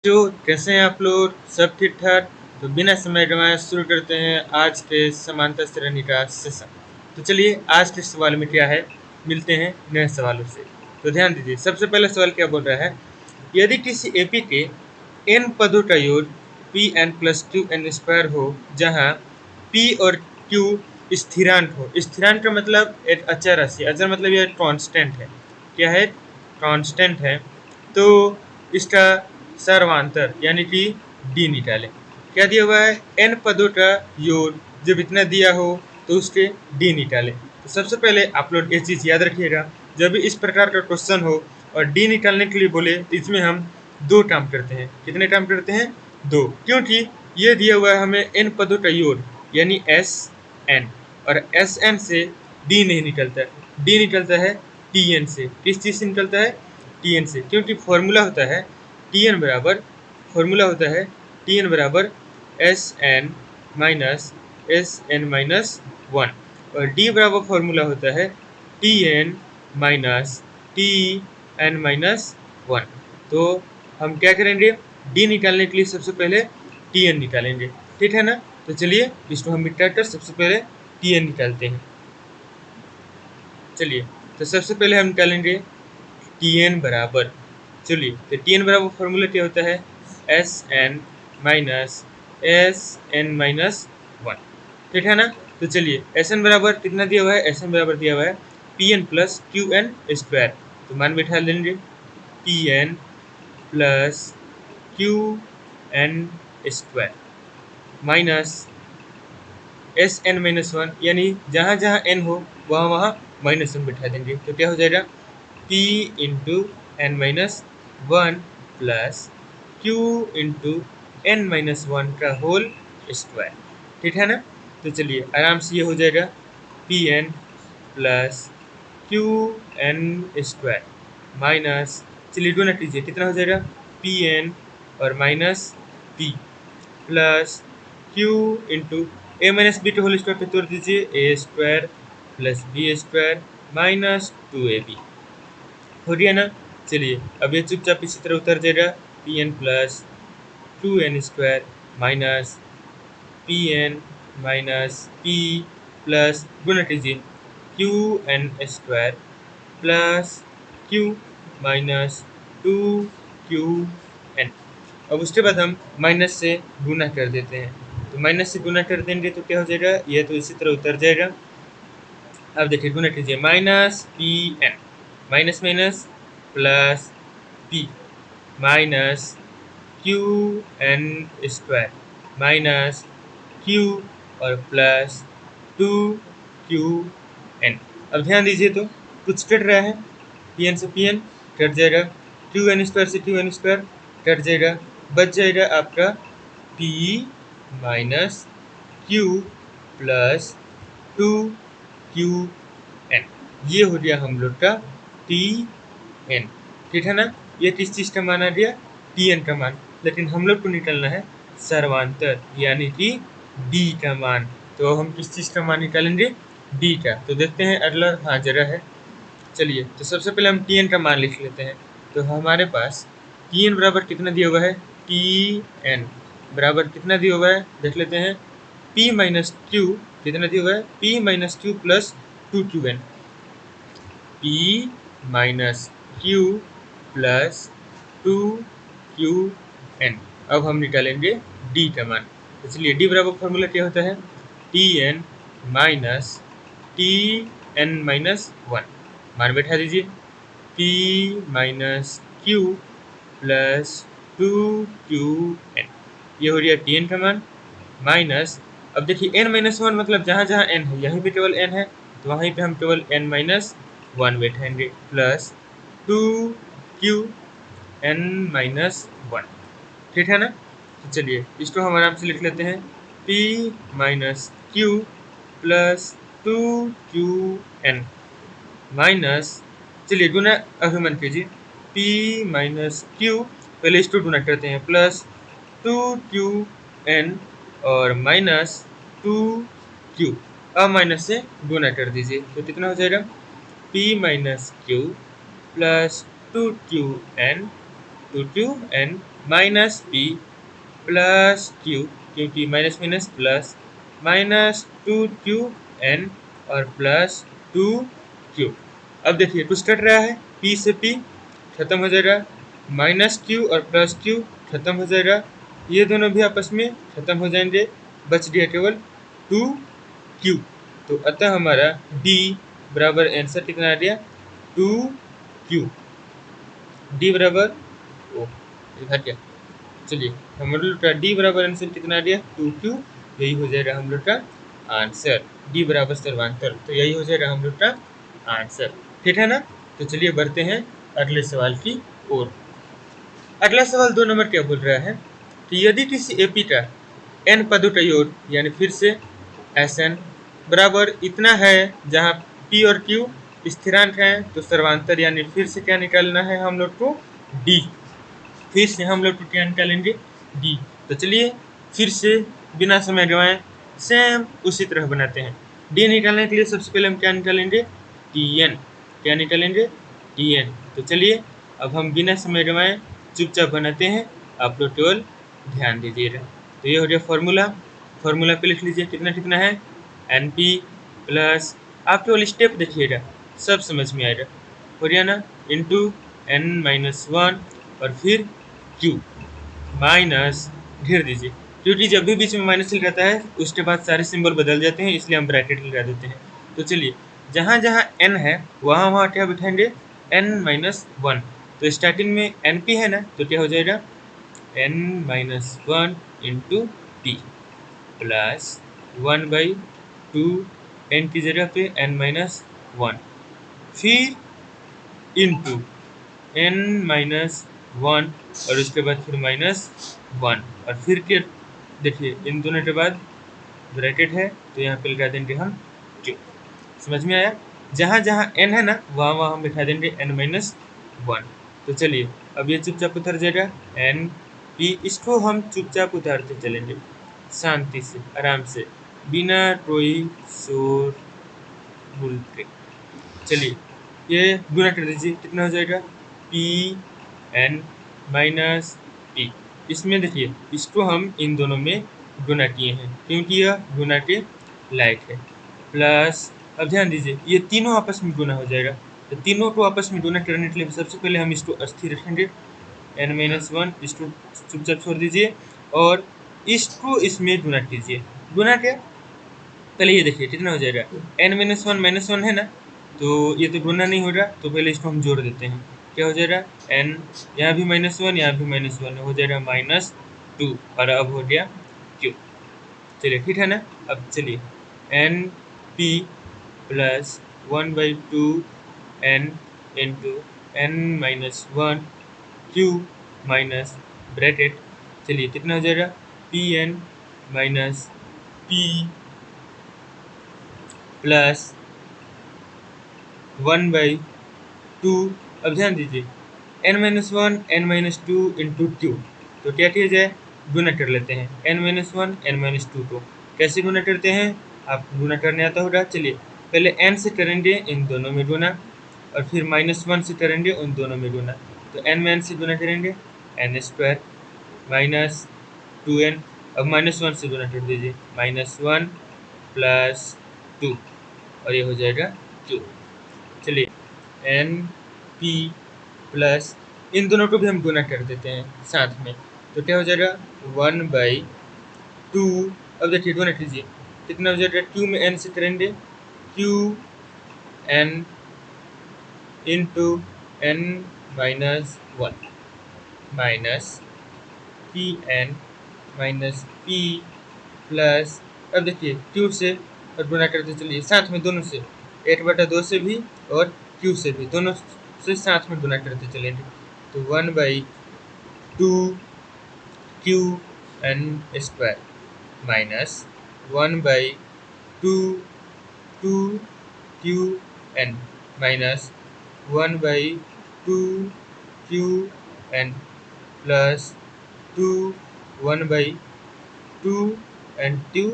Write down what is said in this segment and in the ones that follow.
जो कैसे हैं आप लोग? सब ठीक ठाक? तो बिना समय गंवाए शुरू करते हैं आज के समांतर श्रेणी का सेशन। तो चलिए आज के सवाल में क्या है, मिलते हैं नए सवालों से। तो ध्यान दीजिए, सबसे पहला सवाल क्या बोल रहा है, यदि किसी एपी के n पदों का योग P N plus Q N square हो, जहाँ p और q स्थिरांक हो। स्थिरांक का मतलब एक अचर राशि, अचर मतलब यह कांस्टेंट है। क्या है? कांस्टेंट है। तो इसका सर्वांतर यानी कि डी निकालें। क्या दिया हुआ है? n पदों का योग जब इतना दिया हो तो उसके डी निकालें। तो सबसे पहले आप लोग ये चीज़ याद रखिएगा, जब भी इस प्रकार का क्वेश्चन हो और डी निकालने के लिए बोले तो इसमें हम दो काम करते हैं। कितने काम करते हैं? दो, क्योंकि ये दिया हुआ है हमें n पदों का योग यानी एस एन, और एस एन से डी नहीं निकलता है, डी निकलता है टी एन से। किस चीज़ से निकलता है? टी एन से, क्योंकि फॉर्मूला होता है टी एन बराबर, फॉर्मूला होता है टी एन बराबर एस एन माइनस वन, और डी बराबर फॉर्मूला होता है T N minus T N minus one. तो हम क्या करेंगे, डी निकालने के लिए सबसे पहले टी एन निकालेंगे, ठीक है ना? तो चलिए इसको हम मिटा कर सबसे पहले टी एन निकालते हैं। चलिए, तो सबसे पहले हम निकालेंगे टी एन बराबर, चलिए तो टी एन बराबर फॉर्मूला क्या होता है? एस एन माइनस वन, ठीक है ना? तो चलिए एस एन बराबर कितना दिया हुआ है? एस एन बराबर दिया हुआ है P N plus Q N square. तो मान बैठा लेंगे P N plus Q N square minus S N minus one, यानी जहाँ जहाँ एन हो वहाँ वहाँ माइनस वन बैठा देंगे। तो क्या हो जाएगा? P into N minus one plus Q into N minus one का होल स्क्वायर, ठीक है ना? तो चलिए आराम से ये हो जाएगा P N plus Q N square minus, चलिए गुना कीजिए, कितना हो जाएगा? पी एन और minus P plus Q into A minus B के होल स्क्वायर पे तोड़ दीजिए, A square plus B square minus two A B, हो गया ना? चलिए अब ये चुपचाप इसी तरह उतर जाएगा, P N plus two N square minus P N minus P plus गुना कीजिए Q N square plus Q minus two Q N. अब उसके बाद हम माइनस से गुना कर देते हैं, तो माइनस से गुना कर देंगे तो क्या हो जाएगा? ये तो इसी तरह उतर जाएगा। अब देखिए गुना कीजिए, minus P N, minus minus plus P minus Q N square minus Q और प्लस टू क्यू एन। अब ध्यान दीजिए, तो कुछ कट रहा है, पी एन से पी एन कट जाएगा, क्यू एन स्क्वायर से क्यू एन स्क्वायर कट जाएगा, बच जाएगा आपका P minus Q plus two Q N. ये हो गया हम लोग का टी एन, ठीक है ना? ये किस चीज़ का मान आ गया? टी एन का मान। लेकिन हम लोग को निकलना है सर्वांतर यानी कि डी का मान। तो हम किस चीज़ का मान निकालेंगे? डी का। तो देखते हैं अगला, हाँ जगह है। चलिए तो सबसे पहले हम टी एन का मान लिख लेते हैं। तो हमारे पास टी एन बराबर कितना दिया हुआ है? टी एन बराबर कितना दिया हुआ है देख लेते हैं, पी माइनस क्यू कितना दिया हुआ है? P minus Q plus two Q N, P minus Q plus two Q N. अब हम निकालेंगे डी का मान। इसलिए डी बराबर फॉर्मूला क्या होता है? T N minus T N minus one, मान बैठा दीजिए P minus Q plus two Q N, ये हो गया टी एन का मान माइनस, अब देखिए एन माइनस वन मतलब जहाँ जहाँ एन है यहीं पे केवल एन है, तो वहीं पे हम केवल एन माइनस वन बैठाएंगे plus two Q N minus one, ठीक है ना? तो चलिए इसको हम आराम से लिख लेते हैं, P minus Q plus two Q N minus, चलिए गुना अभिमान कीजिए, पी माइनस क्यू, पहले इसको गुना करते हैं, प्लस टू क्यू एन और माइनस टू क्यू, अब माइनस से गुना कर दीजिए तो कितना हो जाएगा? P minus Q plus two Q N minus P plus Q, क्योंकि minus minus plus, minus 2Qn और प्लस 2Q। अब देखिए कुछ कट रहा है, P से P खत्म हो जाएगा, माइनस Q और प्लस Q खत्म हो जाएगा, ये दोनों भी आपस में खत्म हो जाएंगे, बच गया केवल 2Q। तो अतः हमारा D बराबर आंसर कितना आ गया 2Q। D बराबर ओ घट गया, चलिए हम लोग का डी बराबर आंसर कितना आ गया 2Q। यही हो जाएगा हम लोग का आंसर, डी बराबर सर्वांतर, तो यही हो जाएगा हम लोग का आंसर। ठीक है ना। तो चलिए बढ़ते हैं अगले सवाल की ओर। अगला सवाल 2 नंबर क्या बोल रहा है कि यदि किसी एपी का n पदों का योग यानी फिर से Sn बराबर इतना है जहाँ p और q स्थिरांक हैं, तो सर्वांतर यानी फिर से क्या निकालना है हम लोग को d। फिर से हम लोग क्या निकालेंगे डी। तो चलिए फिर से बिना समय गंवाए सेम उसी तरह बनाते हैं। डी निकालने के लिए सबसे पहले हम क्या निकालेंगे टी एन, क्या निकालेंगे टी एन। तो चलिए अब हम बिना समय गंवाए चुपचाप बनाते हैं, आप लोग केवल ध्यान दीजिएगा। तो ये हो गया फॉर्मूला, फॉर्मूला पे लिख लीजिए कितना कितना है एन पी प्लस, आप केवल स्टेप देखिएगा सब समझ में आएगा, हो गया ना, इंटू एन माइनस वन और फिर Q माइनस घेर दीजिए, क्योंकि जब भी बीच में माइनस लिख रहता है उसके बाद सारे सिंबल बदल जाते हैं, इसलिए हम ब्रैकेट लगा देते हैं। तो चलिए जहाँ जहाँ n है वहाँ वहाँ क्या बिठाएंगे n माइनस वन। तो स्टार्टिंग में एन पी है ना, तो क्या हो जाएगा n minus one into P plus 1/2 n की जगह पे n माइनस वन, फिर इंटू n माइनस वन और उसके बाद फिर माइनस वन और फिर के देखिए इन दोनों के बाद ब्रैकेट है, तो यहाँ पे लगा देंगे हम Q। समझ में आया, जहाँ जहाँ n है ना वहाँ वहाँ हम लिखा देंगे n माइनस वन। तो चलिए अब ये चुपचाप उतर जाएगा n p, इसको हम चुपचाप उतारते चलेंगे शांति से आराम से बिना कोई शोर गुल के। चलिए ये गुना कर दीजिए, कितना हो जाएगा पी एन माइनस पी। इसमें देखिए इसको हम इन दोनों में गुना किए हैं क्योंकि यह गुना के लायक है, प्लस अब ध्यान दीजिए ये तीनों आपस में गुना हो जाएगा। तो तीनों को आपस में गुना करने के लिए सबसे पहले हम इसको अस्थिर रखेंगे एन माइनस वन, इसको चुपचाप छोड़ दीजिए और इसको इसमें गुना कीजिए। गुना क्या, पहले ये देखिए कितना हो जाएगा एन माइनस वन है ना, तो ये तो गुना नहीं हो रहा, तो पहले इसको हम जोड़ देते हैं, क्या हो जाएगा एन, यहाँ भी माइनस वन यहाँ भी माइनस वन, हो जाएगा माइनस टू और अब हो गया क्यू। चलिए ठीक है ना। अब चलिए N P plus 1/2 N into N minus one Q minus bracket, चलिए कितना हो जाएगा P N minus P plus 1/2। अब ध्यान दीजिए n minus one N minus two into Q, तो क्या किया जाए गुना कर लेते हैं n minus one N minus two को। कैसे गुना करते हैं, आप गुना करने आता होगा, चलिए पहले n से करेंगे इन दोनों में गुना और फिर माइनस वन से करेंगे उन दोनों में गुना। तो n में n से गुना करेंगे एन स्क्वायर माइनस 2n, अब माइनस वन से गुना कर दीजिए माइनस वन प्लस टू और ये हो जाएगा क्यू। चलिए एन पी प्लस इन दोनों को भी हम गुना कर देते हैं साथ में, तो क्या हो जाएगा 1/2। अब देखिए गुना कीजिए कितना हो जाएगा, क्यू में एन से करेंगे Q N into N minus one minus P N minus P plus, अब देखिए क्यू से और गुना करते चलिए साथ में दोनों से 1/2 से भी और क्यू से भी, दोनों से साथ में गुना करते चलेंगे, तो 1/2 Q N square minus 1/2 two Q N minus 1/2 Q N plus 1/2 and 2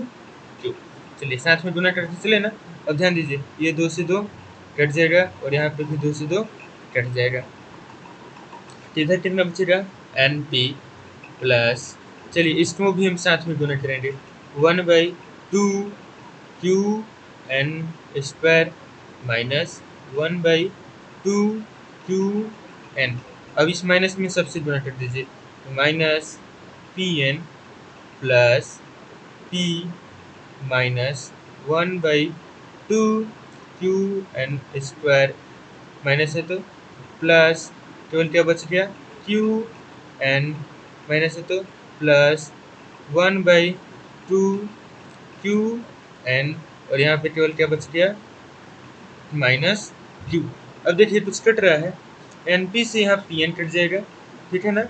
Q. चलिए साथ में गुना करते चले ना। अब ध्यान दीजिए ये 2 से 2 कट जाएगा और यहाँ पे भी 2 से 2 कट जाएगा, तो इधर कितना बचेगा एन पी प्लस, चलिए इसको भी हम साथ में गुना करेंगे, 1/2 Q N square minus 1/2 Q N. अब इस माइनस में सबसे गुना कर दीजिए, तो minus P N plus P minus 1/2 Q N square minus है तो प्लस, केवल क्या बच गया, क्यू एन माइनस है तो प्लस 1/2 क्यू एन, और यहाँ पे केवल क्या बच गया, माइनस क्यू। अब देखिए कुछ कट रहा है, एन पी से यहाँ पी एन कट जाएगा, ठीक है ना।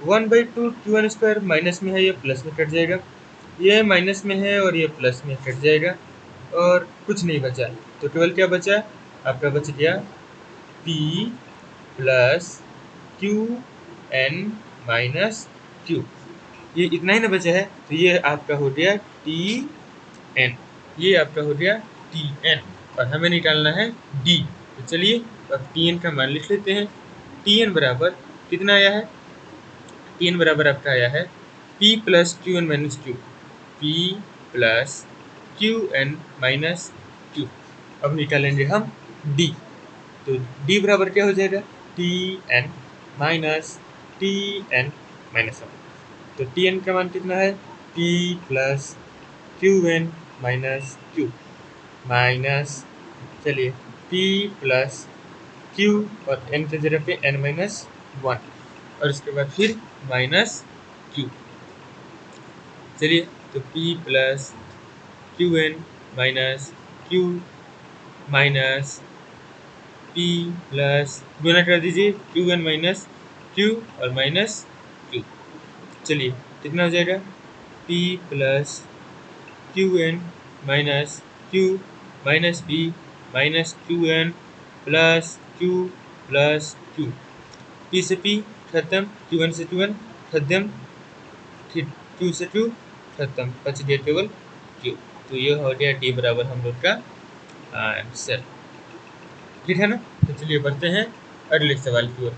1/2 क्यू एन स्क्वायर माइनस में है, ये प्लस में कट जाएगा, ये माइनस में है और ये प्लस में कट जाएगा, और कुछ नहीं बचा, तो केवल क्या बचा, आपका बच गया P plus Q N minus Q. ये इतना ही ना बचा है, तो ये आपका हो गया टी एन, ये आपका हो गया टी एन, और हमें निकालना है डी। तो चलिए अब टी एन का मान लिख लेते हैं। टी एन बराबर कितना आया है, टी एन बराबर आपका आया है P plus Q N minus Q, P plus Q N minus Q. अब निकालेंगे हम डी, तो डी बराबर क्या हो जाएगा, T N minus T N minus one. तो टी एन का मान कितना है, T plus Q N minus Q minus, चलिए पी प्लस क्यू और एन के जगह पे एन माइनस वन, और उसके बाद फिर माइनस क्यू। चलिए तो P plus Q N minus Q minus P plus, गुना कर दीजिए क्यू एन माइनस क्यू और माइनस क्यू। चलिए कितना हो जाएगा, P plus Q N minus Q minus P minus Q N plus Q, P से पी खत्म, क्यू एन से क्यू एन खत्म, फिर क्यू से क्यू खत्म, बच गया केवल क्यू। तो ये हो गया डी बराबर हम लोग का आंसर, ठीक है ना। तो चलिए बढ़ते हैं अगले सवाल की ओर।